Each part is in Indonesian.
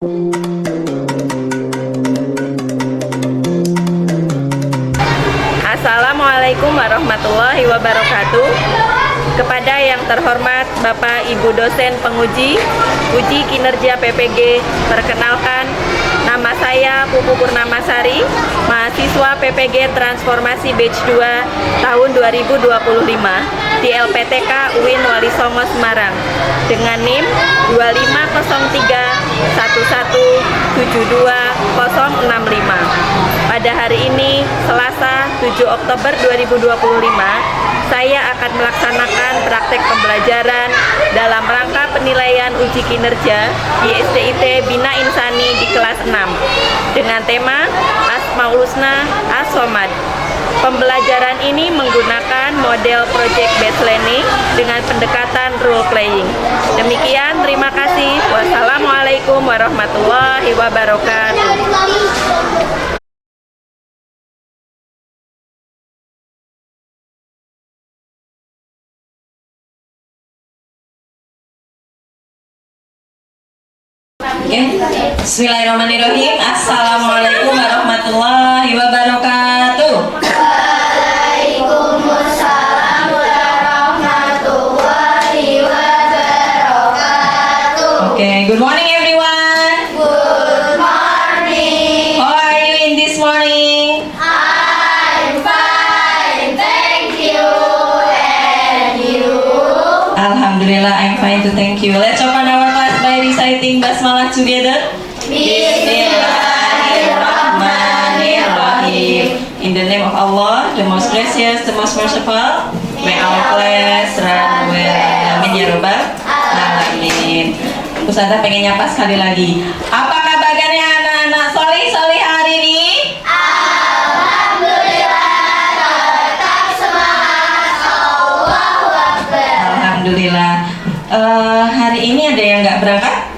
Assalamualaikum warahmatullahi wabarakatuh. Kepada yang terhormat Bapak Ibu dosen penguji uji kinerja PPG, perkenalkan, nama saya Pupu Purnamasari, mahasiswa PPG Transformasi Batch 2 tahun 2025 di LPTK UIN Wali Songo Semarang dengan NIM 25011720065. Pada hari ini, Selasa 7 Oktober 2025, saya akan melaksanakan praktek pembelajaran dalam rangka penilaian uji kinerja di STIT Bina Insani di kelas 6 dengan tema Asmaul Husna As-Somad. Pembelajaran ini menggunakan model project based learning dengan pendekatan role playing. Demikian, terima kasih. Wassalamualaikum warahmatullahi wabarakatuh. Bismillahirrahmanirrahim. Assalamualaikum warahmatullahi wabarakatuh. Waalaikumsalam warahmatullahi wabarakatuh. Okay, good morning everyone. Good morning. How are you in this morning? I'm fine, thank you. And you? Alhamdulillah, I'm fine to thank you. Let's open our class by reciting basmalah together. Bismillahirrahmanirrahim. In the name of Allah, the most gracious, the most merciful, may our class run well. Amin ya rabbal alamin. Ustazah pengen nyapa sekali lagi. Apa kabarnya anak-anak solih hari ini? Alhamdulillah, tetap semangat. Allahu Akbar. Alhamdulillah. Hari ini ada yang nggak berangkat?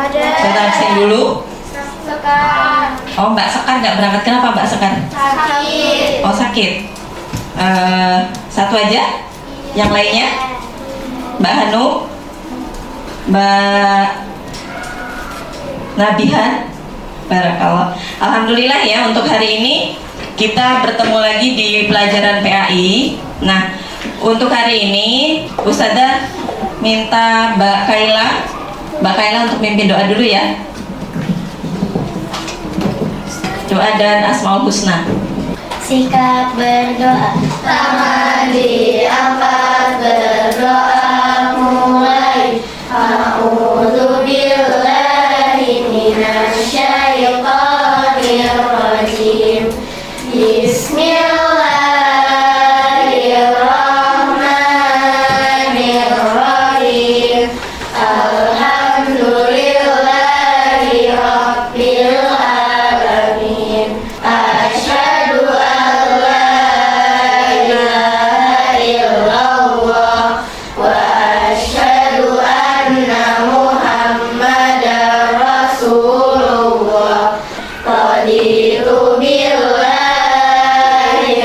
Ada. Kita absen dulu. Sekar. Oh, Mbak Sekar nggak berangkat. Kenapa Mbak Sekar? Sakit. Oh, sakit. Satu aja? Yang lainnya? Mbak Hanum? Mbak Nabihan? Barakallah. Alhamdulillah ya, untuk hari ini kita bertemu lagi di pelajaran PAI. Nah, untuk hari ini Ustazah minta Mbak Kaila untuk mimpin doa dulu ya. Doa dan Asmaul Husna. Sikap berdoa, tangan diangkat, berdoa mulai. A'udzubillahi minasyaitonir rajim. Bismillahirrahmanirrahim. Alhamdulillahi rabbil alamin. Asyhadu an la ilaha illallah wa asyhadu anna Muhammadar Rasulullah. Raditu billahi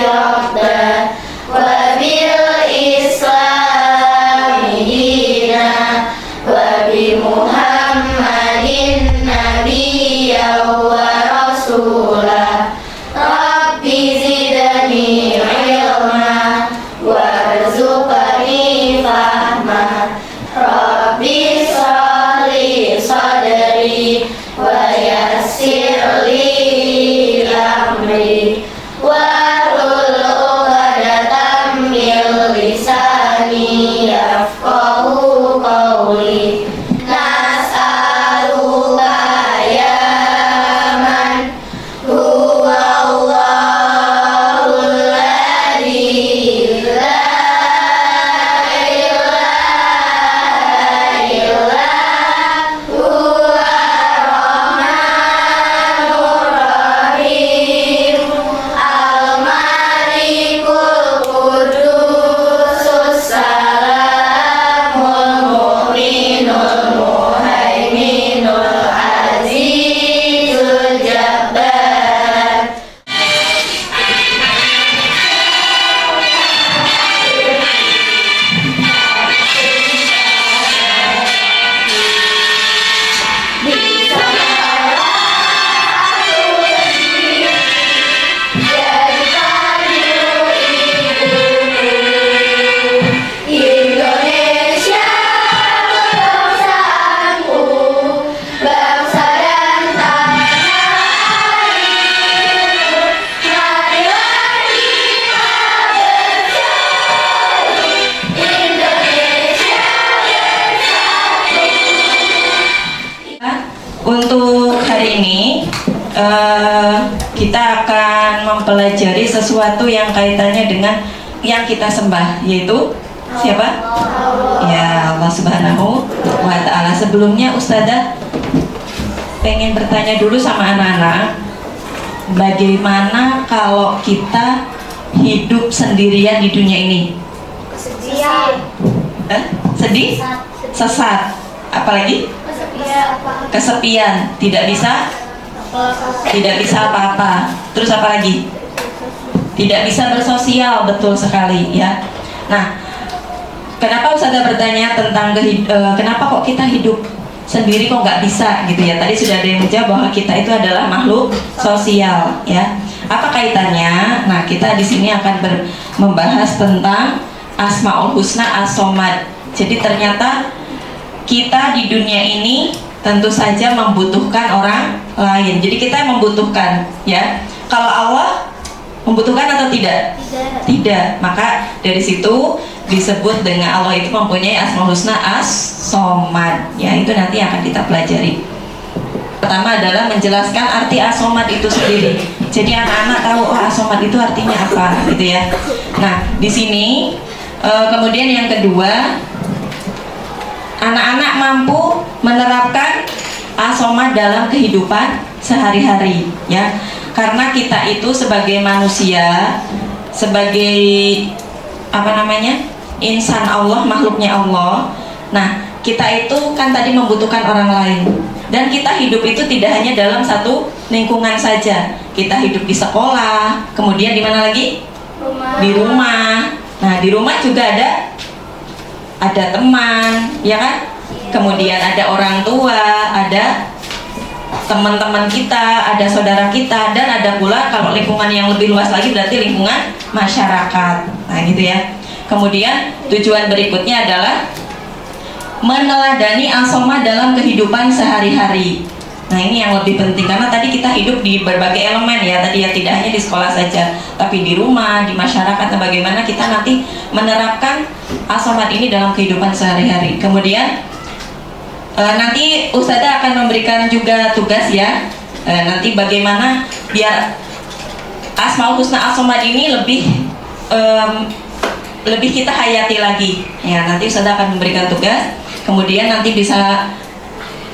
rabban wa bil islami dina wa bi Muhammadin nabiyyan wa rasulah. Rabbi zidni ilma warzuqni fahma. Rabbi shrah li sadri wa yassir li amri wahlul 'uqdatam min lisani yafqahu qawli. Nas'aluka ya man huwa Allahul ladzi la ilaha illa huwa rahmanur untuk hari ini kita akan mempelajari sesuatu yang kaitannya dengan yang kita sembah, yaitu siapa? Ya, Allah Subhanahu wa Ta'ala. Sebelumnya Ustazah pengen bertanya dulu sama anak-anak, bagaimana kalau kita hidup sendirian di dunia ini? Sedih? Sesat? Apalagi? Kesepian, tidak bisa apa-apa. Terus apa lagi? Tidak bisa bersosial, betul sekali ya. Nah, kenapa Ustazah bertanya tentang kenapa kok kita hidup sendiri kok nggak bisa gitu ya? Tadi sudah ada yang menjawab bahwa kita itu adalah makhluk sosial ya. Apa kaitannya? Nah, kita di sini akan membahas tentang Asmaul Husna As-Somad. Jadi ternyata kita di dunia ini tentu saja membutuhkan orang lain. Jadi kita membutuhkan ya. Kalau Allah membutuhkan atau tidak? Tidak. Maka dari situ disebut dengan Allah itu mempunyai Asmaul Husna As-Somad. Ya, itu nanti akan kita pelajari. Pertama adalah menjelaskan arti As-Somad itu sendiri. Jadi anak-anak tahu As-Somad itu artinya apa gitu ya. Nah, di sini kemudian yang kedua, anak-anak mampu menerapkan As-Somad dalam kehidupan sehari-hari ya. Karena kita itu sebagai manusia, sebagai insan Allah, makhluknya Allah. Nah, kita itu kan tadi membutuhkan orang lain. Dan kita hidup itu tidak hanya dalam satu lingkungan saja. Kita hidup di sekolah, kemudian di mana lagi? Di rumah. Nah, di rumah juga ada teman, ya kan? Kemudian ada orang tua, ada teman-teman kita, ada saudara kita, dan ada pula kalau lingkungan yang lebih luas lagi berarti lingkungan masyarakat. Nah, gitu ya. Kemudian tujuan berikutnya adalah meneladani As-Somad dalam kehidupan sehari-hari. Nah, ini yang lebih penting karena tadi kita hidup di berbagai elemen ya, tadi ya, tidak hanya di sekolah saja, tapi di rumah, di masyarakat, dan bagaimana kita nanti menerapkan As-Somad ini dalam kehidupan sehari-hari. Kemudian nanti Ustazah akan memberikan juga tugas ya, nanti bagaimana biar Asmaul Husna As-Somad ini lebih kita hayati lagi ya. Nanti Ustazah akan memberikan tugas, kemudian nanti bisa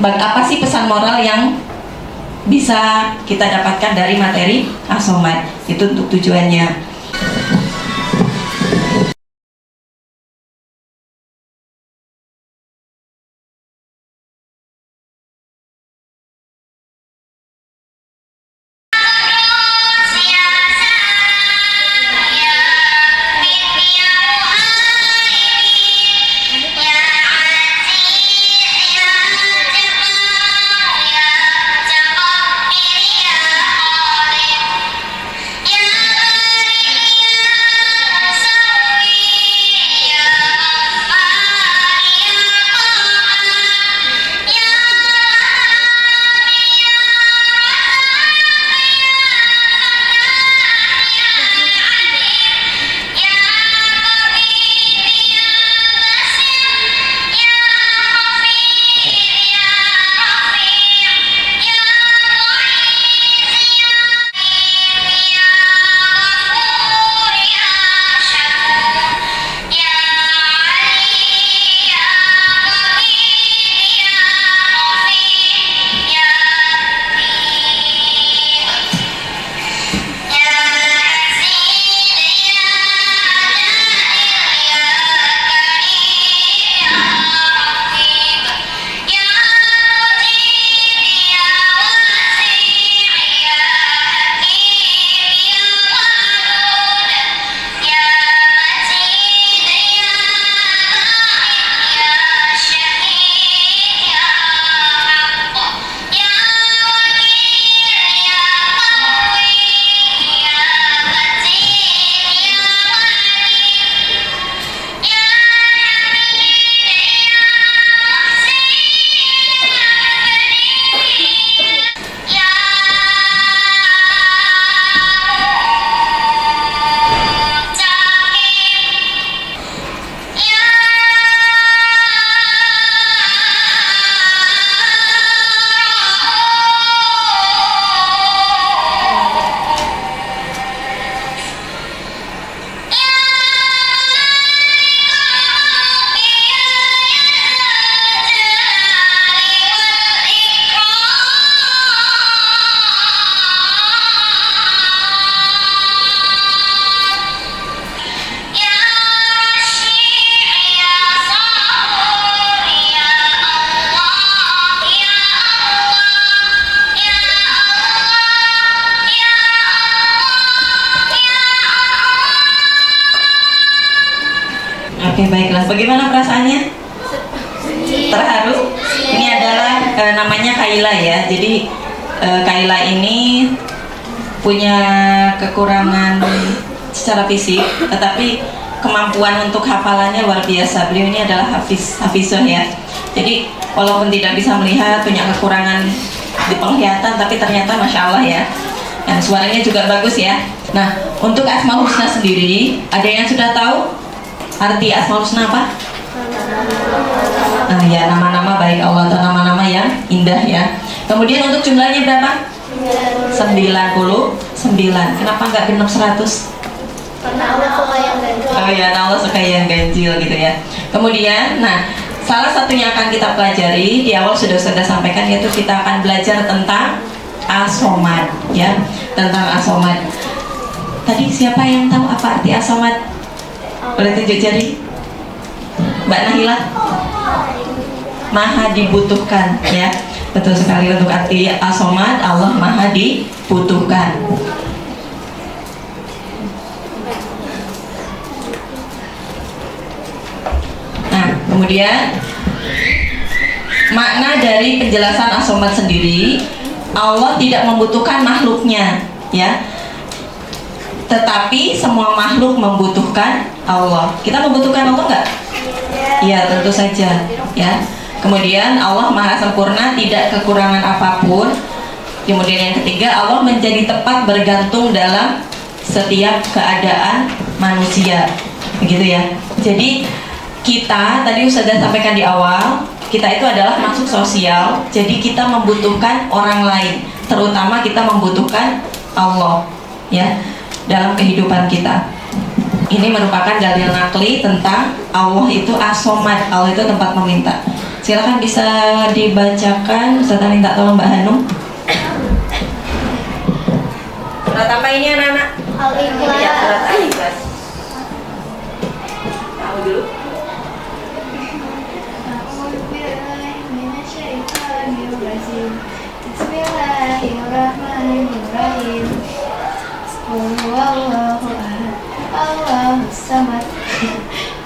apa sih pesan moral yang bisa kita dapatkan dari materi As-Somad, itu untuk tujuannya. Ya Bagaimana perasaannya? Terharu? Ini adalah namanya Kaila ya. Jadi Kaila ini punya kekurangan secara fisik, tetapi kemampuan untuk hafalannya luar biasa. Beliau ini adalah hafizah ya. Jadi walaupun tidak bisa melihat, punya kekurangan di penglihatan, tapi ternyata masya Allah ya. Dan suaranya juga bagus ya. Nah, untuk Asmaul Husna sendiri, ada yang sudah tahu arti Asmaul Husna apa? Nah ya, nama-nama baik Allah atau nama-nama yang indah ya. Kemudian untuk jumlahnya berapa? 99. Kenapa nggak genap 100? Karena Allah suka yang ganjil. Oh ya, Allah suka yang ganjil gitu ya. Kemudian, nah salah satunya akan kita pelajari di awal sudah sampaikan, yaitu kita akan belajar tentang As-Somad ya, tentang As-Somad. Tadi siapa yang tahu apa arti As-Somad? Boleh tunjuk jari? Mbak Nahila? Maha dibutuhkan ya. Betul sekali, untuk arti As-Somad, Allah maha dibutuhkan. Nah, kemudian makna dari penjelasan As-Somad sendiri, Allah tidak membutuhkan makhluknya ya, tetapi semua makhluk membutuhkan Allah. Kita membutuhkan Allah enggak? Ya, tentu saja ya. Kemudian Allah maha sempurna, tidak kekurangan apapun. Kemudian yang ketiga, Allah menjadi tempat bergantung dalam setiap keadaan manusia, begitu ya. Jadi kita tadi Ustazah sampaikan di awal, kita itu adalah makhluk sosial. Jadi kita membutuhkan orang lain, terutama kita membutuhkan Allah ya dalam kehidupan kita. Ini merupakan dalil nakli tentang Allah itu As-Somad, Allah itu tempat meminta. Silakan bisa dibacakan. Ustazah minta tolong Mbak Hanum. Surat apa ini anak-anak? Al-Ikhlas. Ya, surat Al-Ikhlas. Tahu dulu. Bismillahirrahmanirrahim. Qul huwallahu ahad, Allahus samad.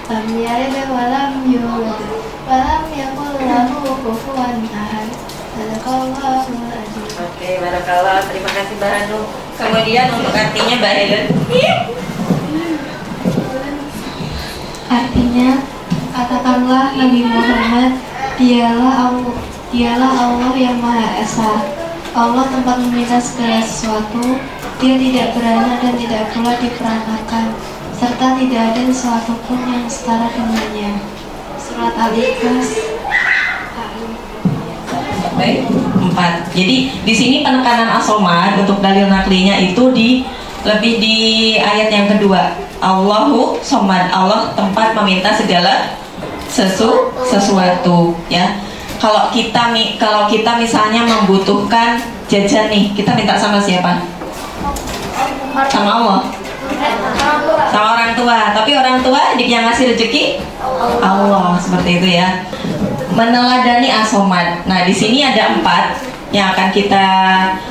Lam yalid wa lam yulad wa lam yakul lahu kufuwan ahad. Sadaqallahul azim. Oke, barakallah. Terima kasih Mbak Hanum. Kemudian untuk artinya Mbak Helen. Artinya, katakanlah Nabi Muhammad, dialah Allah yang Maha Esa. Allah tempat meminta segala sesuatu, Dia tidak beranak dan tidak pula diperanakan, serta tidak ada sesuatu pun yang setara dengannya. Surat Al-Ikhlas. Baik, 4. Jadi di sini penekanan As-Somad untuk dalil naklinya itu lebih di ayat yang kedua. Allahu Somad, Allah tempat meminta segala sesuatu ya. Kalau kita misalnya membutuhkan jajan nih, kita minta sama siapa? Sama Allah, sama orang tua. Tapi orang tua yang ngasih rezeki Allah, seperti itu ya. Meneladani As-Somad. Nah, di sini ada 4 yang akan kita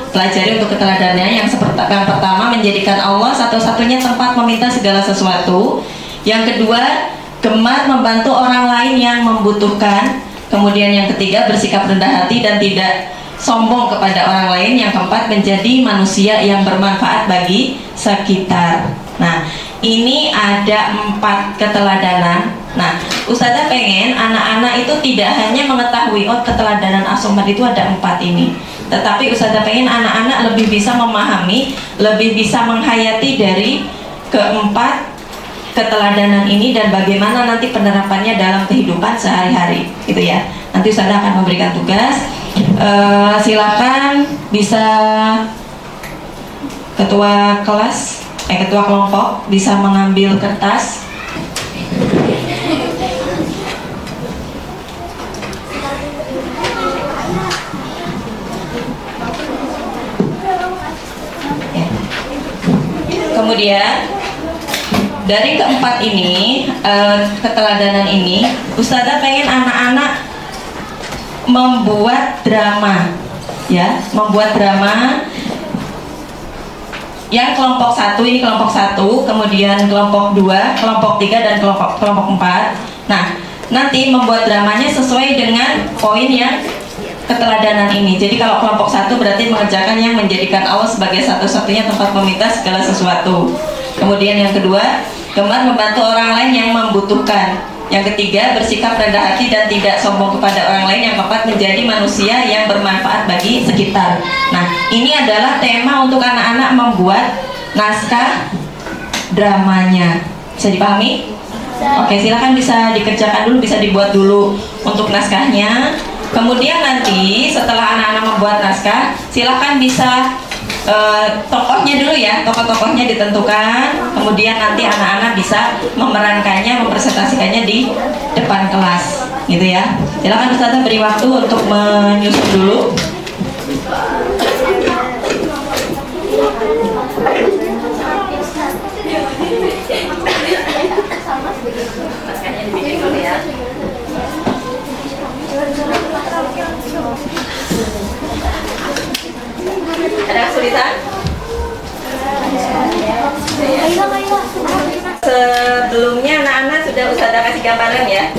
pelajari untuk keteladanannya. Yang pertama, menjadikan Allah satu-satunya tempat meminta segala sesuatu. Yang kedua, gemar membantu orang lain yang membutuhkan. Kemudian yang ketiga, bersikap rendah hati dan tidak sombong kepada orang lain. Yang keempat, menjadi manusia yang bermanfaat bagi sekitar. Nah, ini ada 4 keteladanan. Nah, Ustazah pengen anak-anak itu tidak hanya mengetahui keteladanan As-Somad itu ada 4 ini, tetapi Ustazah pengen anak-anak lebih bisa memahami, lebih bisa menghayati dari keempat keteladanan ini dan bagaimana nanti penerapannya dalam kehidupan sehari-hari, gitu ya. Nanti Ustazah akan memberikan tugas. Silakan bisa ketua kelompok bisa mengambil kertas. Ya. Kemudian dari keempat ini, keteladanan ini, Ustazah pengen anak-anak membuat drama, ya, membuat drama. Yang kelompok 1 ini kelompok 1, kemudian kelompok 2, kelompok 3 dan kelompok 4. Nah, nanti membuat dramanya sesuai dengan poin yang keteladanan ini. Jadi kalau kelompok 1 berarti mengerjakan yang menjadikan Allah sebagai satu-satunya tempat meminta segala sesuatu. Kemudian yang kedua, gemar membantu orang lain yang membutuhkan. Yang ketiga, bersikap rendah hati dan tidak sombong kepada orang lain. Yang keempat, menjadi manusia yang bermanfaat bagi sekitar. Nah, ini adalah tema untuk anak-anak membuat naskah dramanya. Bisa dipahami? Oke, silakan bisa dikerjakan dulu, bisa dibuat dulu untuk naskahnya. Kemudian nanti setelah anak-anak membuat naskah, silakan bisa tokohnya dulu ya, tokoh-tokohnya ditentukan. Kemudian nanti anak-anak bisa memerankannya, mempresentasikannya di depan kelas, gitu ya. Silakan Ustazah beri waktu untuk menyusun dulu. Naskahnya dibikin dulu ya. Ada kesulitan? Sebelumnya anak-anak sudah Ustazah kasih gambaran ya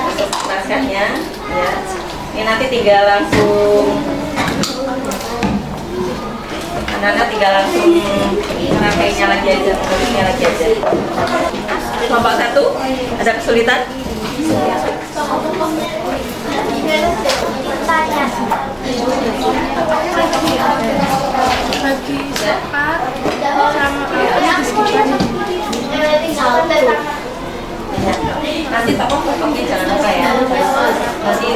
untuk naskahnya ya. Ini nanti tinggal langsung anak-anak tinggal langsung merangkainya lagi aja, menulisnya lagi aja. Kelompok 1 ada kesulitan? Bagi Sekar sama Nanti tokoh-tokohnya jangan lupa ya. Nanti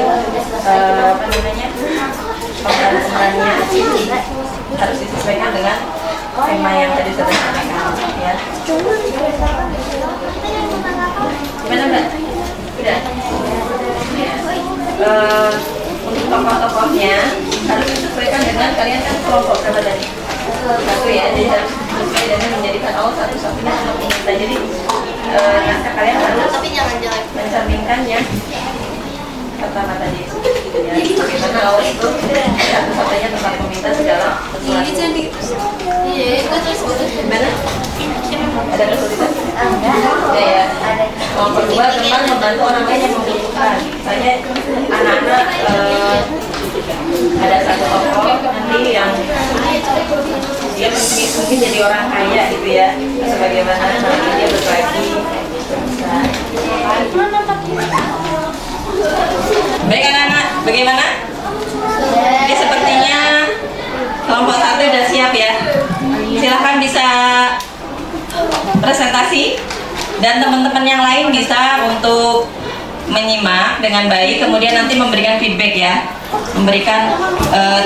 apa namanya, pemeran-pemerannya harus disesuaikan dengan tema yang tadi sudah disampaikan ya. Gimana Mbak? Udah? Untuk tokoh-tokohnya harus disesuaikan dengan kalian kan kelompok berapa tadi? 1 ya, jadi harus sesuai dengan menjadikan Allah satu-satunya tempat meminta. Jadi naskah kalian harus mencerminkan yang pertama tadi gitu ya. Bagaimana Allah itu satu-satunya tempat meminta segala sesuatu. Gimana? Ada kesulitan? Ya. Kelompok 2 gemar membantu orang lain yang membutuhkan. Misalnya anak-anak ada satu tokoh nanti yang dia mungkin jadi orang kaya gitu ya, sebagaimana nanti dia berbagi. Baik anak-anak, bagaimana? Ini sepertinya kelompok 1 sudah siap ya. Silahkan bisa presentasi dan teman-teman yang lain bisa untuk menyimak dengan baik, kemudian nanti memberikan feedback ya, memberikan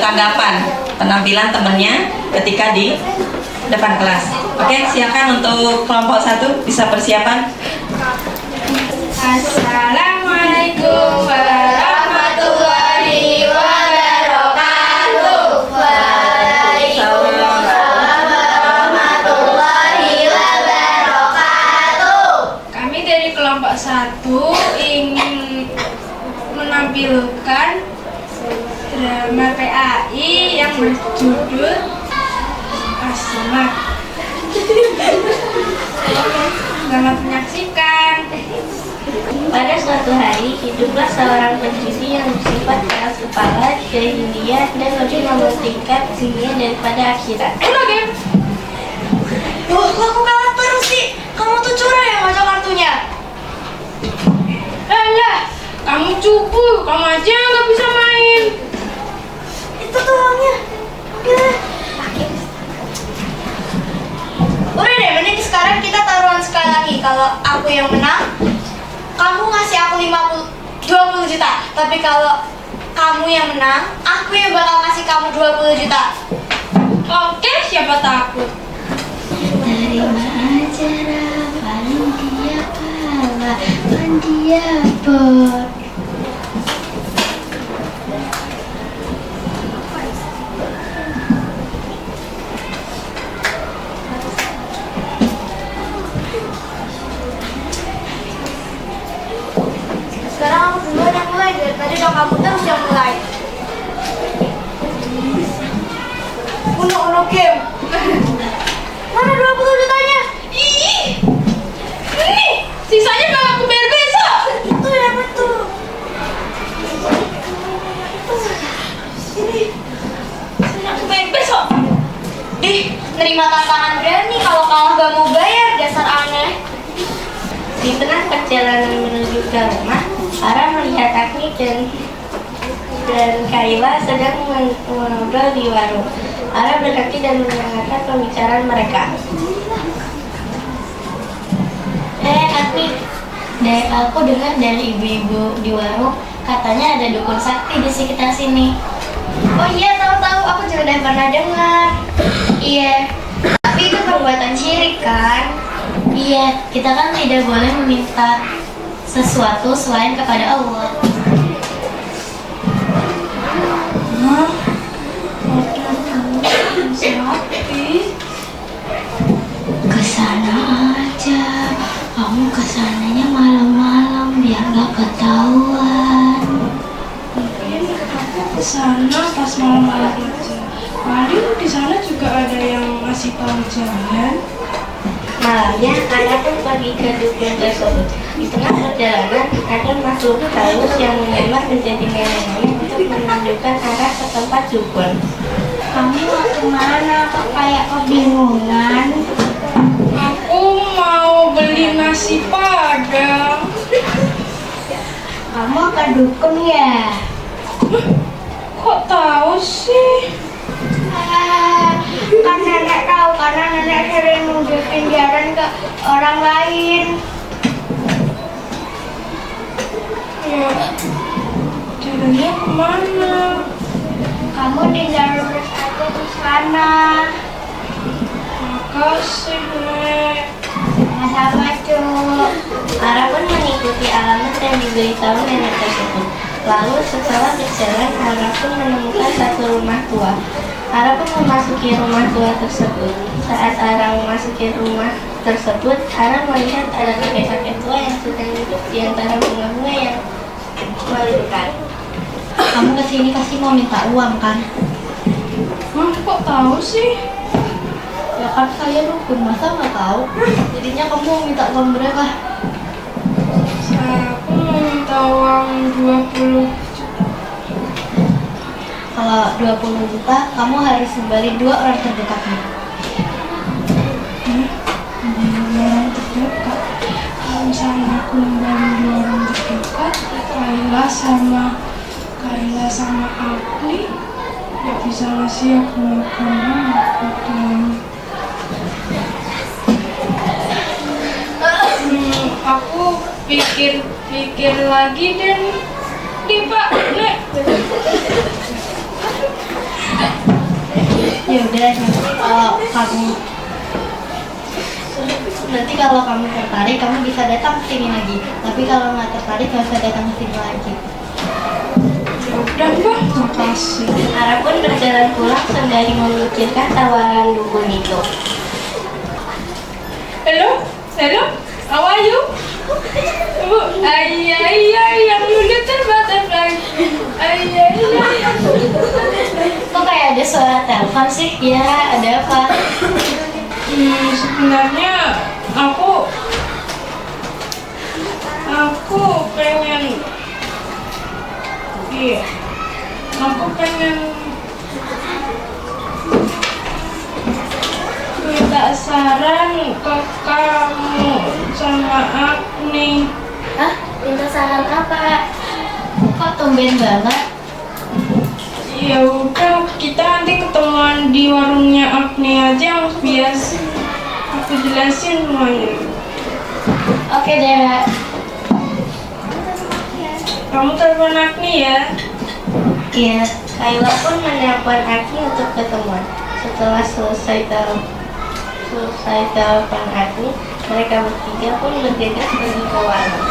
tanggapan penampilan temannya ketika di depan kelas. Oke, silakan untuk kelompok 1 bisa persiapan. Assalamualaikum warahmatullahi wabarakatuh. Waalaikumsalam warahmatullahi wabarakatuh. Kami dari kelompok 1 ingin menampilkan drama PAI yang berjudul Asmat. Selamat menyaksikan. Pada suatu hari, hiduplah seorang penjudi yang bersifat keras kepala, jahiliyah, dan lebih mementingkan dunia daripada akhirat. Game. Loh, kok aku kalah terus sih? Kamu tuh curang ya baca kartunya? Lah, kamu cupu, kamu aja nggak bisa main. Itu tuh uangnya. Udah deh, mending sekarang kita taruhan sekali lagi. Kalau aku yang menang, kamu ngasih aku 20 juta. Tapi kalau kamu yang menang, aku yang bakal ngasih kamu 20 juta. Oke, siapa takut? Terima aja panitia pala, pandia bot. Sekarang aku duluan yang mulai, dari tadi udah kamu terus yang mulai. Uno game. Mana 20 jutanya? Ih, ini sisanya bakal aku bayar besok. nerima tantangan berani, kalau kalah gak mau bayar, dasar aneh. Di tengah perjalanan menuju ke rumah, Ara melihat Agni dan Kayla sedang mengobrol di warung. Ara berhenti dan mendengarkan pembicaraan mereka. Agni, aku dengar dari ibu-ibu di warung, katanya ada dukun sakti di sekitar sini. Oh iya, tahu-tahu, aku juga udah pernah dengar. Iya, Tapi itu perbuatan syirik kan? iya, kita kan tidak boleh meminta sesuatu selain kepada Allah. Kesana aja, kamu kesananya malam-malam biar gak ketahuan. Aku kesana pas malam-malam aja. Paling di sana juga ada yang ngasih tahu jalan. Malamnya, Ana pun pergi ke dukun tersebut. Di tengah perjalanan, ada makhluk halus yang menyamar menjadi nenek-nenek untuk menunjukkan arah ke tempat dukun. Kamu mau kemana? Kok kayak kebingungan? Aku mau beli nasi padang. Kamu ke dukun ya? Kok tahu sih? Kan nenek tahu karena nenek sering nunjukin jalan ke orang lain. Ya, jalannya kemana? Kamu tinggal lurus aja di sana. Makasih, Nek. Sama-sama, Cuk. Ara pun mengikuti alamat yang diberitahu nenek tersebut. Lalu setelah berjalan, Ara pun menemukan satu rumah tua. Ara pun memasuki rumah tua tersebut. Saat Ara memasuki rumah tersebut, Ara melihat ada kakek-kakek tua yang sedang duduk di antara bunga-bunga yang melimpah. Kamu kesini pasti mau minta uang kan? Kok tahu sih? Ya kan saya dukun, masa nggak tahu? Jadinya kamu mau minta uang berapa? Aku mau minta uang 20. Kalau 20 juta, kamu harus kembali 2 orang terdekatmu. Orang terdekat. Kalau misalnya aku kembali 2 orang terdekat, Kayla sama Agni nggak bisa ngasih aku makanan aku dong. Aku pikir lagi dan nih Pak, Nek. Ya udah, nanti kalau kamu tertarik, kamu bisa datang ke sini lagi. Tapi kalau nggak tertarik, nggak usah datang ke sini lagi. Udah Pak, makasih. Ara pun berjalan pulang sembari memikirkan tawaran dukun itu. Hello, how are you? Iya, yang little butterfly. Iya. Kok kayak ada suara telepon sih? Ya, ada apa? Sebenarnya aku pengen, iya, aku pengen minta saran ke kamu sama Agni. Hah? Minta saran apa? Kok tumben banget? Ya udah, kita nanti ketemuan di warungnya Agni aja, biasa aku jelasin semuanya. Oke deh. Kamu telepon Agni ya. Iya, Kayla pun menelpon Agni untuk ketemuan. Setelah selesai telepon Agni, mereka bertiga pun bergegas pergi ke warung.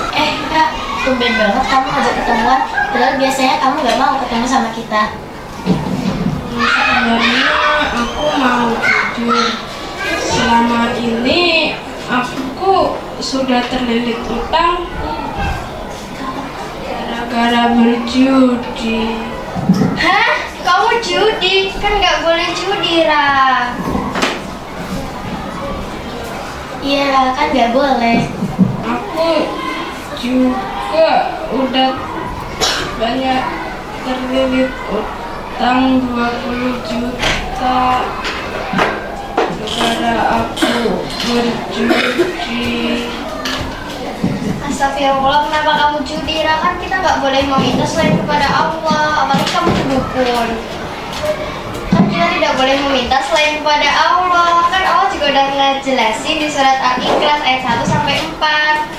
Kak, tumben banget kamu ngajak ketemuan. Padahal biasanya kamu nggak mau ketemu sama kita. Sebenarnya aku mau jujur, selama ini aku sudah terlilit utang gara-gara berjudi. Hah? Kamu judi? Kan nggak boleh judi, Ra. Iya, kan nggak boleh. Aku juga udah banyak terlilit utang 20 juta. kepada aku berjudi. Astagfirullah, kenapa kamu judi? Kan kita nggak boleh meminta selain kepada Allah. Apalagi kamu dukun. Kan kita tidak boleh meminta selain kepada Allah. Kan Allah juga udah ngejelasin di surat Al-Ikhlas ayat 1 sampai 4.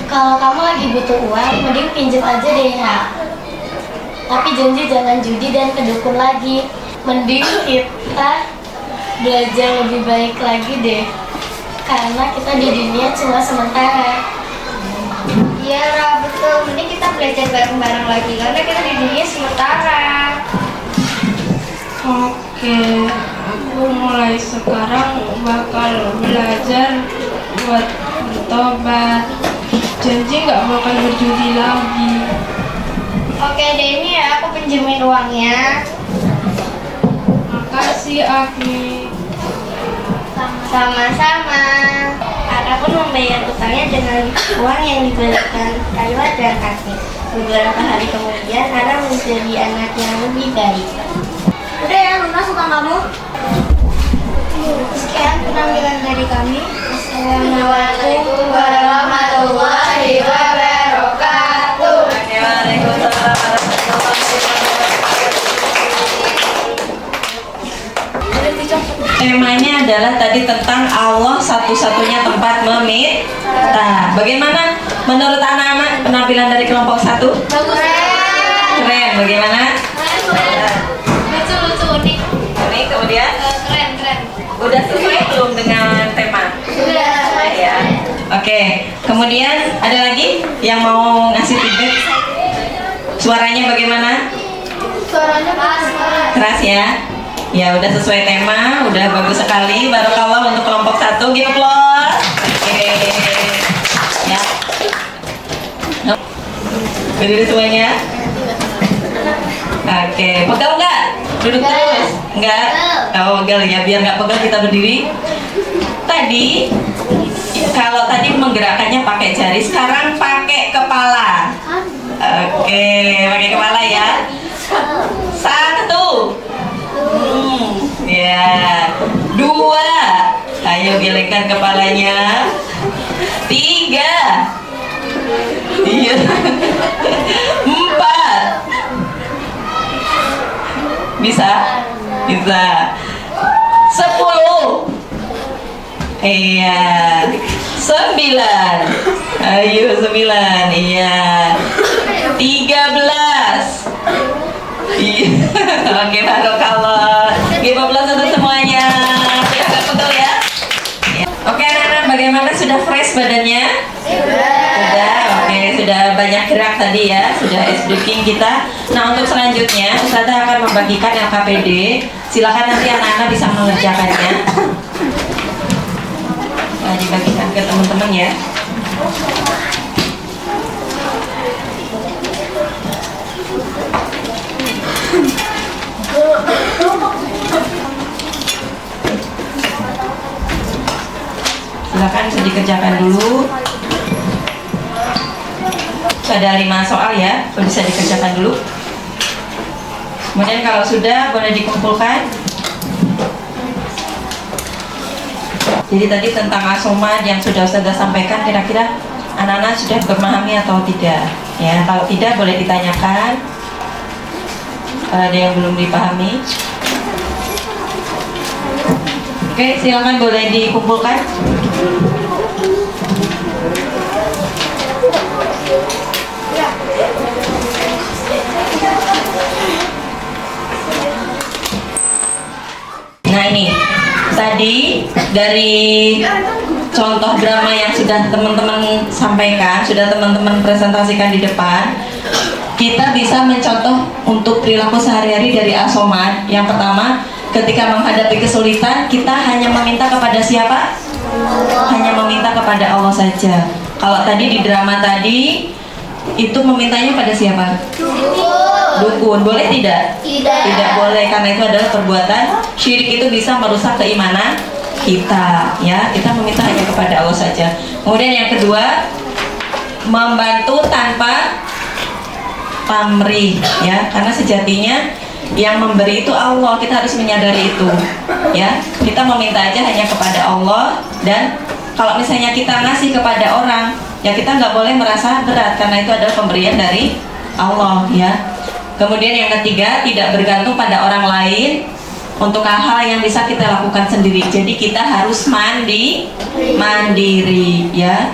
Kalau kamu lagi butuh uang, mending pinjam aja deh ya. Tapi janji jangan judi dan ke dukun lagi. Mending kita belajar lebih baik lagi deh. Karena kita di dunia cuma sementara. Iya, Ra, betul. Mending kita belajar bareng-bareng lagi karena kita di dunia sementara. Oke, aku mulai sekarang bakal belajar buat bertobat. Janji nggak bakal berjudi lagi. Oke deh, ini ya aku pinjemin uangnya. Makasih Agni. Sama-sama. Aku pun membayar utangnya dengan uang yang diberikan Kayla dan Kasih. Beberapa hari kemudian, Ana menjadi anak yang lebih baik. Udah ya, lunas utang kamu. Sekian penampilan dari kami. Assalamualaikum warahmatullahi wabarakatuh. Waalaikumsalam. Temanya adalah tadi tentang Allah satu-satunya tempat meminta. Bagaimana menurut anak-anak penampilan dari kelompok 1? Keren. Bagaimana? Lucu-lucu unik. Ini kemudian Keren. udah sesuai belum dengan tema? Sudah. Ya. Oke. Kemudian ada lagi yang mau ngasih feedback? Suaranya bagaimana? Suaranya pas. Keras ya? Ya udah sesuai tema, udah bagus sekali. Barakallah untuk kelompok 1, give applause. Oke. Ya. Berdiri semuanya. Oke, pegal nggak? Duduk terus? Nggak? Oh, pegal ya, biar nggak pegal kita berdiri. Tadi, kalau tadi menggerakkannya pakai jari, sekarang pakai kepala. Oke, pakai kepala ya. 1. Ya. 2. Ayo gelengkan kepalanya. 3. Iya. 4. Bisa? Bisa. 10. Iya. 9. Ayo 9. Iya. 13. Iya. Oke, barakallah. Give applause untuk semuanya. Tidak pegel ya. Oke, anak-anak, bagaimana? Sudah fresh badannya? Sudah. Oke, sudah banyak gerak tadi ya. Sudah ice breaking kita. Nah, untuk selanjutnya Ustazah akan membagikan LKPD. Silakan nanti anak-anak bisa mengerjakannya. Nah, dibagikan ke teman-teman ya. Silakan bisa dikerjakan dulu. Ada 5 soal ya, bisa dikerjakan dulu. Kemudian kalau sudah boleh dikumpulkan. Jadi tadi tentang asomad yang sudah sampaikan, kira-kira anak-anak sudah memahami atau tidak? Ya, kalau tidak boleh ditanyakan. Kalau ada yang belum dipahami. Oke, silakan boleh dikumpulkan. Nah ini, tadi dari contoh drama yang sudah teman-teman sampaikan, sudah teman-teman presentasikan di depan, kita bisa mencontoh untuk perilaku sehari-hari dari Asomad. Yang pertama, ketika menghadapi kesulitan, kita hanya meminta kepada siapa? Hanya meminta kepada Allah saja. Kalau tadi di drama tadi, itu memintanya pada siapa? Dukun. Boleh tidak? Tidak boleh, karena itu adalah perbuatan syirik. Itu bisa merusak keimanan kita, ya. Kita meminta hanya kepada Allah saja. Kemudian yang kedua, membantu tanpa pamrih, ya. Karena sejatinya yang memberi itu Allah. Kita harus menyadari itu, ya. Kita meminta aja hanya kepada Allah, dan kalau misalnya kita ngasih kepada orang, ya kita nggak boleh merasa berat karena itu adalah pemberian dari Allah, ya. Kemudian yang ketiga, tidak bergantung pada orang lain untuk hal-hal yang bisa kita lakukan sendiri. Jadi kita harus mandiri, ya.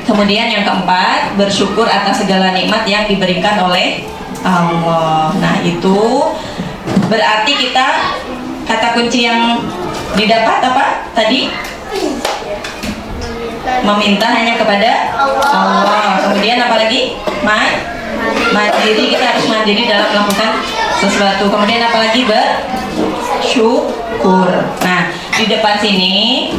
Kemudian yang keempat, bersyukur atas segala nikmat yang diberikan oleh Allah. Nah, itu berarti kita, kata kunci yang didapat apa tadi? Meminta hanya kepada Allah. Kemudian apa lagi? Mandiri, kita harus mandiri dalam melakukan sesuatu. Kemudian apa lagi? Bersyukur. Nah, di depan sini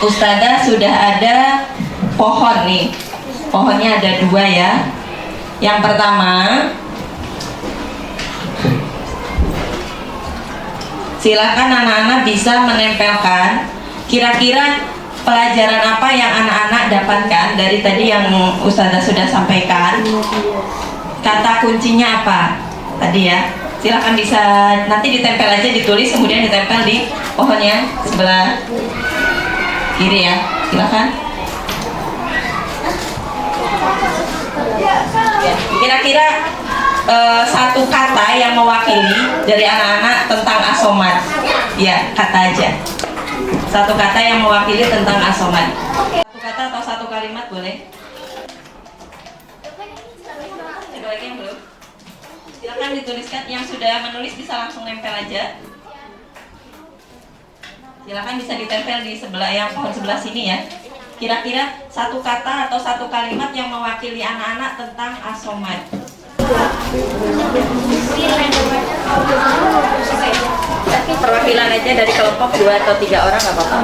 Ustazah sudah ada pohon nih. Pohonnya ada 2 ya. Yang pertama, silakan anak-anak bisa menempelkan kira-kira pelajaran apa yang anak-anak dapatkan dari tadi yang Ustazah sudah sampaikan. Kata kuncinya apa tadi ya. Silakan bisa nanti ditempel aja, ditulis kemudian ditempel di pohonnya sebelah kiri ya, silakan. Kira-kira satu kata yang mewakili dari anak-anak tentang asomat. Ya, kata aja. Satu kata yang mewakili tentang asomat. Satu kata atau satu kalimat boleh. Ada lagi yang belum? Silakan dituliskan. Yang sudah menulis bisa langsung nempel aja. Silakan bisa ditempel di sebelah yang pohon sebelah sini ya. Kira-kira satu kata atau satu kalimat yang mewakili anak-anak tentang asomat. Perwakilan aja dari kelompok 2 atau 3 orang nggak apa-apa.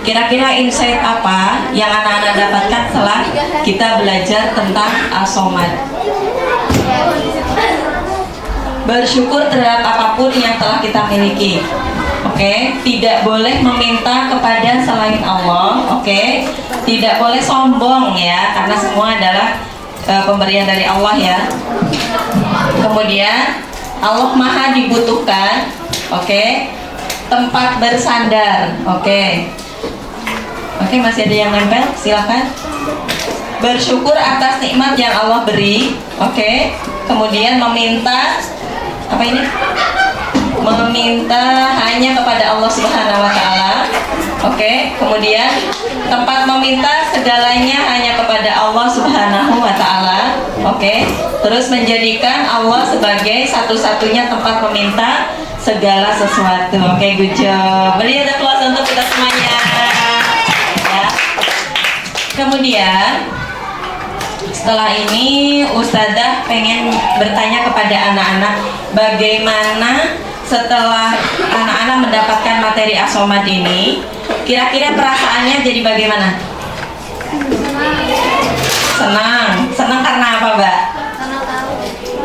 Kira-kira insight apa yang anak-anak dapatkan setelah kita belajar tentang asomat? Bersyukur terhadap apapun yang telah kita miliki. Oke, tidak boleh meminta kepada selain Allah. Oke, tidak boleh sombong ya, karena semua adalah pemberian dari Allah ya. Kemudian Allah Maha dibutuhkan. Oke, tempat bersandar. Oke, masih ada yang nempel, silakan. Bersyukur atas nikmat yang Allah beri. Oke, kemudian meminta apa ini? Meminta hanya kepada Allah Subhanahu wa taala. Oke, kemudian tempat meminta segalanya hanya kepada Allah Subhanahu wa taala. Oke, terus menjadikan Allah sebagai satu-satunya tempat meminta segala sesuatu. Oke, good job. Beri ada applause untuk kita semuanya. Ya. Kemudian setelah ini Ustazah pengen bertanya kepada anak-anak, bagaimana setelah anak-anak mendapatkan materi asomat ini, kira-kira perasaannya jadi bagaimana? Senang karena apa, Mbak?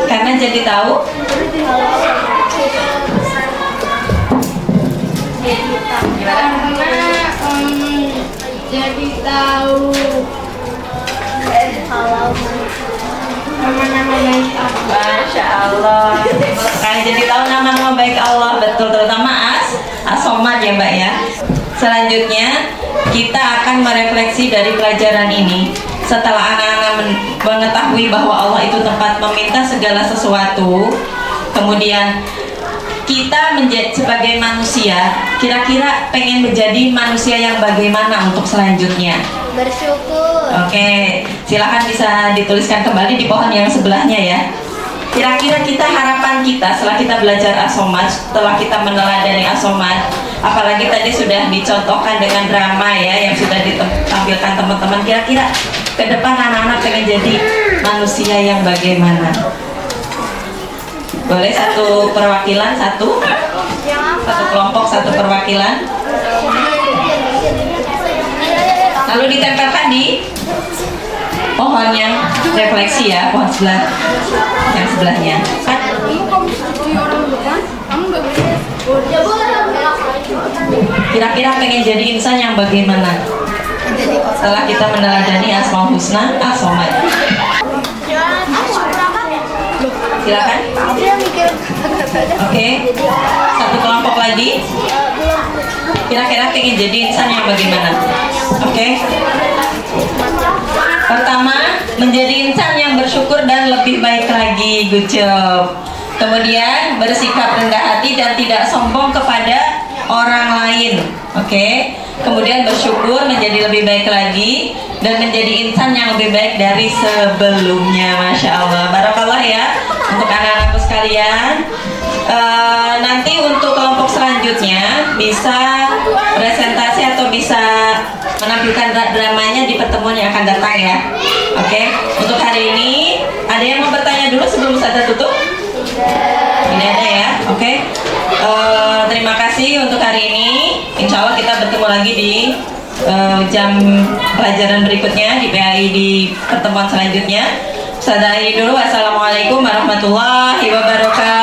Karena jadi tahu? Jadi tahu nama-nama baik Allah. Masya Allah. Kayak jadi tahu nama-nama baik Allah, betul, terutama asomat ya Mbak ya. Selanjutnya kita akan merefleksi dari pelajaran ini. Setelah anak-anak mengetahui bahwa Allah itu tempat meminta segala sesuatu, kemudian kita sebagai manusia, kira-kira pengen menjadi manusia yang bagaimana untuk selanjutnya? Bersyukur. Oke, silakan bisa dituliskan kembali di pohon yang sebelahnya ya. Kira-kira kita, harapan kita setelah kita belajar asomat, setelah kita meneladani asomat, apalagi tadi sudah dicontohkan dengan drama ya yang sudah ditampilkan teman-teman, kira-kira ke depan anak-anak pengen jadi manusia yang bagaimana? Boleh satu perwakilan, satu kelompok, satu perwakilan. Lalu ditempelkan di pohon yang refleksi ya, pohon sebelah yang sebelahnya. Kira-kira pengen jadi insan yang bagaimana? Setelah kita meneladani Asmaul Husna, Somad. Silakan. Oke. Satu kelompok lagi. Kira-kira pengen jadi insan yang bagaimana? Oke. Pertama, menjadi insan yang bersyukur dan lebih baik lagi. Good job. Kemudian bersikap rendah hati dan tidak sombong kepada orang lain. Oke. Kemudian bersyukur, menjadi lebih baik lagi, dan menjadi insan yang lebih baik dari sebelumnya. Masya Allah. Barakallah ya untuk anak-anakku sekalian. Nanti untuk kelompok selanjutnya bisa presentasi atau bisa menampilkan dramanya di pertemuan yang akan datang ya. Oke. Untuk hari ini ada yang mau bertanya dulu sebelum saya tutup? Ini ada ya. Oke. Terima kasih untuk hari ini. Insya Allah kita bertemu lagi di jam pelajaran berikutnya di PAI di pertemuan selanjutnya. Saya dulu. Wassalamualaikum warahmatullahi wabarakatuh.